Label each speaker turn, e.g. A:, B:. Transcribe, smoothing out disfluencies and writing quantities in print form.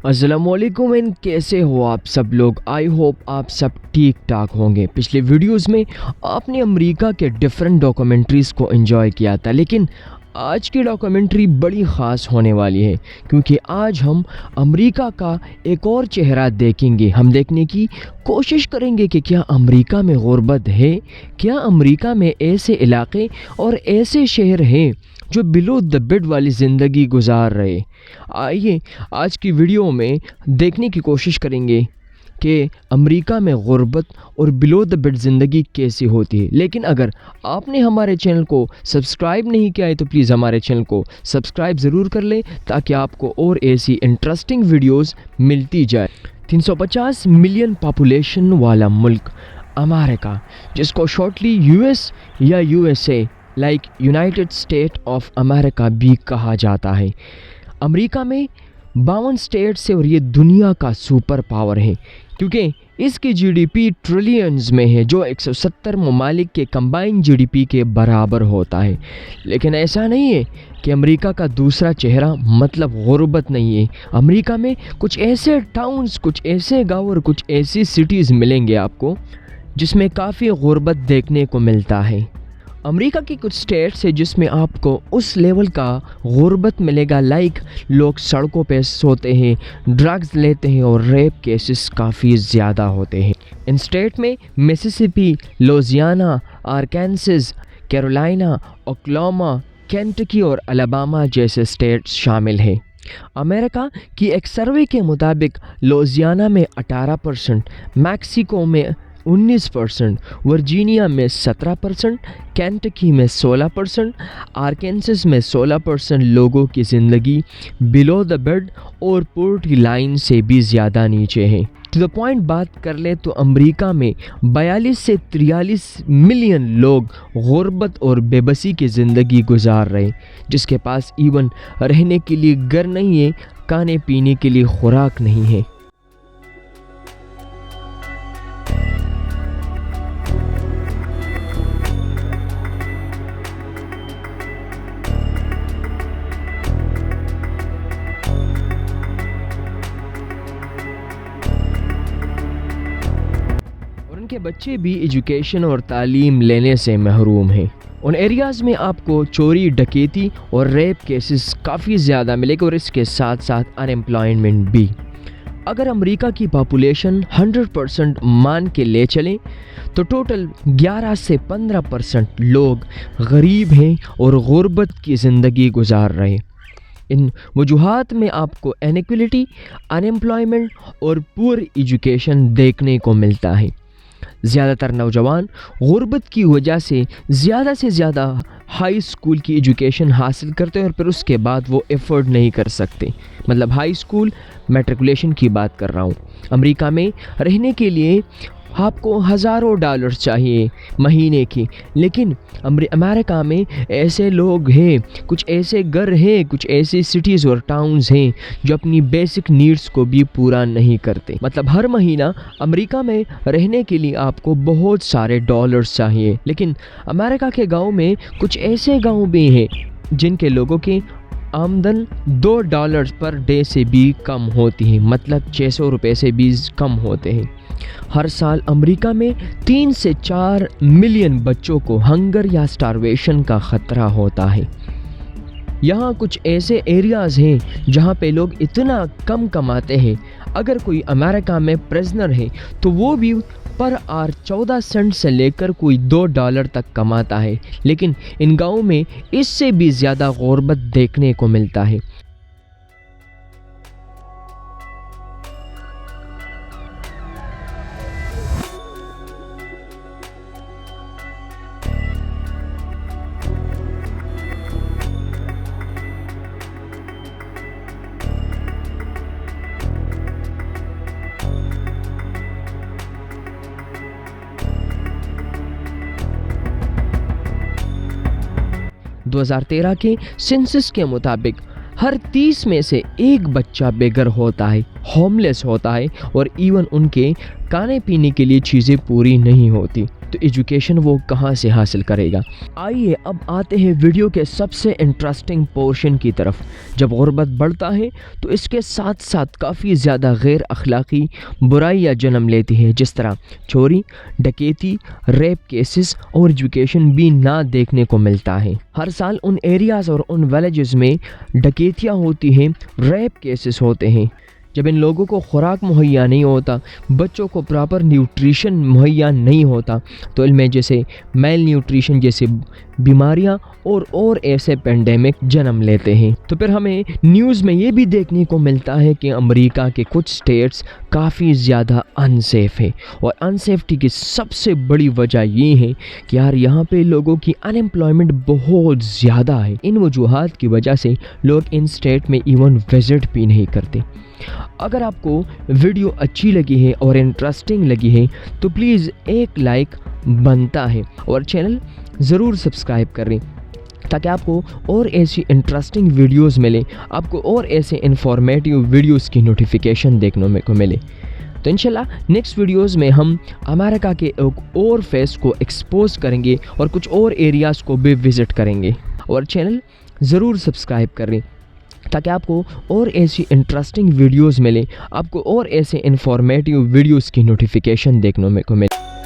A: अस्सलामुअलैकुम एंड कैसे हो आप सब लोग। आई होप आप सब ठीक ठाक होंगे। पिछले वीडियोस में आपने अमेरिका के डिफरेंट डॉक्यूमेंट्रीज़ को एंजॉय किया था, लेकिन आज की डॉक्यूमेंट्री बड़ी ख़ास होने वाली है क्योंकि आज हम अमेरिका का एक और चेहरा देखेंगे। हम देखने की कोशिश करेंगे कि क्या अमेरिका में गुर्बत है, क्या अमेरिका में ऐसे इलाके और ऐसे शहर हैं जो बिलो द बेड वाली ज़िंदगी गुजार रहे। आइए आज की वीडियो में देखने की कोशिश करेंगे कि अमेरिका में गुर्बत और बिलो द बेड ज़िंदगी कैसी होती है। लेकिन अगर आपने हमारे चैनल को सब्सक्राइब नहीं किया है तो प्लीज़ हमारे चैनल को सब्सक्राइब ज़रूर कर लें ताकि आपको और ऐसी इंटरेस्टिंग वीडियोस मिलती जाए। 350 मिलियन पॉपुलेशन वाला मुल्क अमेरिका, जिसको शॉर्टली यूएस या USA like United state of America भी कहा जाता है। अमेरिका में 52 स्टेट्स है और ये दुनिया का सुपर पावर है क्योंकि इसकी जीडीपी ट्रिलियंस में है, जो 170 ममालिक के कंबाइन जीडीपी के बराबर होता है। लेकिन ऐसा नहीं है कि अमेरिका का दूसरा चेहरा मतलब गुर्बत नहीं है। अमेरिका में कुछ ऐसे टाउन्स, कुछ ऐसे गाँव और कुछ ऐसी सिटीज़ मिलेंगे आपको जिसमें काफ़ी गुर्बत देखने को मिलता है। अमेरिका की कुछ स्टेट्स है जिसमें आपको उस लेवल का गुर्बत मिलेगा, लाइक लोग सड़कों पे सोते हैं, ड्रग्स लेते हैं और रेप केसेस काफ़ी ज़्यादा होते हैं। इन स्टेट में Mississippi, Louisiana, Arkansas, Carolina, Oklahoma, Kentucky और अलाबामा जैसे स्टेट्स शामिल हैं। अमेरिका की एक सर्वे के मुताबिक लुइसियाना में 18%, मैक्सिको में 19%, वर्जीनिया में 17%, केंटकी में 16%, आर्कांसस में 16% लोगों की ज़िंदगी बिलो द बेड और पोवर्टी लाइन से भी ज़्यादा नीचे है। टू द पॉइंट बात कर ले तो अमेरिका में 42 से 43 मिलियन लोग गुर्बत और बेबसी की ज़िंदगी गुजार रहे, जिसके पास इवन रहने के लिए घर नहीं है, खाने पीने के लिए खुराक नहीं है। उनके बच्चे भी एजुकेशन और तालीम लेने से महरूम हैं। उन एरियाज़ में आपको चोरी, डकैती और रेप केसेस काफ़ी ज़्यादा मिलेंगे और इसके साथ साथ अनएम्प्लॉयमेंट भी। अगर अमेरिका की पॉपुलेशन 100% मान के ले चलें तो टोटल 11 से 15% लोग गरीब हैं और गुर्बत की ज़िंदगी गुजार रहे हैं। इन वजूहात में आपको इनइक्वालिटी, अनएम्प्लॉयमेंट और पुअर एजुकेशन देखने को मिलता है। ज़्यादातर नौजवान गुर्बत की वजह से ज़्यादा हाई स्कूल की एजुकेशन हासिल करते हैं और फिर उसके बाद वो एफर्ड नहीं कर सकते। मतलब हाई स्कूल मैट्रिकुलेशन की बात कर रहा हूँ। अमेरिका में रहने के लिए आपको हज़ारों डॉलर्स चाहिए महीने की, लेकिन अमेरिका में ऐसे लोग हैं, कुछ ऐसे घर हैं, कुछ ऐसी सिटीज़ और टाउन्स हैं जो अपनी बेसिक नीड्स को भी पूरा नहीं करते। मतलब हर महीना अमेरिका में रहने के लिए आपको बहुत सारे डॉलर्स चाहिए। लेकिन अमेरिका के गांव में कुछ ऐसे गांव भी हैं जिनके लोगों की आमदन $2 पर डे से भी कम होती है, मतलब 600 रुपये से भी कम होते हैं। हर साल अमेरिका में 3 से 4 मिलियन बच्चों को हंगर या स्टारवेशन का ख़तरा होता है। यहाँ कुछ ऐसे एरियाज़ हैं जहाँ पे लोग इतना कम कमाते हैं, अगर कोई अमेरिका में प्रिजनर है तो वो भी पर आवर 14 सेंट से लेकर कोई $2 तक कमाता है। लेकिन इन गाँव में इससे भी ज़्यादा गुर्बत देखने को मिलता है। दो 2013 के सेंसस के मुताबिक हर 30 में से एक बच्चा बेघर होता है, होमलेस होता है और इवन उनके کھانے پینے کے لیے چیزیں پوری نہیں ہوتی تو ایجوکیشن وہ کہاں سے حاصل کرے گا؟ آئیے اب آتے ہیں ویڈیو کے سب سے انٹرسٹنگ پورشن کی طرف۔ جب غربت بڑھتا ہے تو اس کے ساتھ ساتھ کافی زیادہ غیر اخلاقی برائیاں جنم لیتی ہیں، جس طرح چوری، ڈکیتی، ریپ کیسز اور ایجوکیشن بھی نہ دیکھنے کو ملتا ہے۔ ہر سال ان ایریاز اور ان ویلیجز میں ڈکیتیاں ہوتی ہیں، ریپ کیسز ہوتے ہیں۔ جب ان لوگوں کو خوراک مہیا نہیں ہوتا، بچوں کو پراپر نیوٹریشن مہیا نہیں ہوتا تو علم جیسے میل نیوٹریشن جیسے بیماریاں اور ایسے پینڈیمک جنم لیتے ہیں۔ تو پھر ہمیں نیوز میں یہ بھی دیکھنے کو ملتا ہے کہ امریکہ کے کچھ سٹیٹس کافی زیادہ انسیف ہے، اور انسیفٹی کی سب سے بڑی وجہ یہ ہے کہ یار یہاں پہ لوگوں کی انمپلائمنٹ بہت زیادہ ہے۔ ان وجوہات کی وجہ سے لوگ ان سٹیٹ میں ایون وزٹ بھی نہیں کرتے۔ اگر آپ کو ویڈیو اچھی لگی ہے اور انٹرسٹنگ لگی ہے تو پلیز ایک لائک بنتا ہے، اور چینل ضرور سبسکرائب کریں تاکہ آپ کو اور ایسی انٹرسٹنگ ویڈیوز ملے، آپ کو اور ایسے انفارمیٹیو ویڈیوز کی نوٹیفیکیشن دیکھنے کو ملے۔ تو انشاءاللہ نیکسٹ ویڈیوز میں ہم امریکہ کے ایک اور فیس کو ایکسپوز کریں گے اور کچھ اور ایریاز کو بھی وزٹ کریں گے، اور چینل ضرور سبسکرائب کریں تاکہ آپ کو اور ایسی انٹرسٹنگ ویڈیوز ملے، آپ کو اور ایسے انفارمیٹیو ویڈیوز کی نوٹیفیکیشن دیکھنے کو ملے۔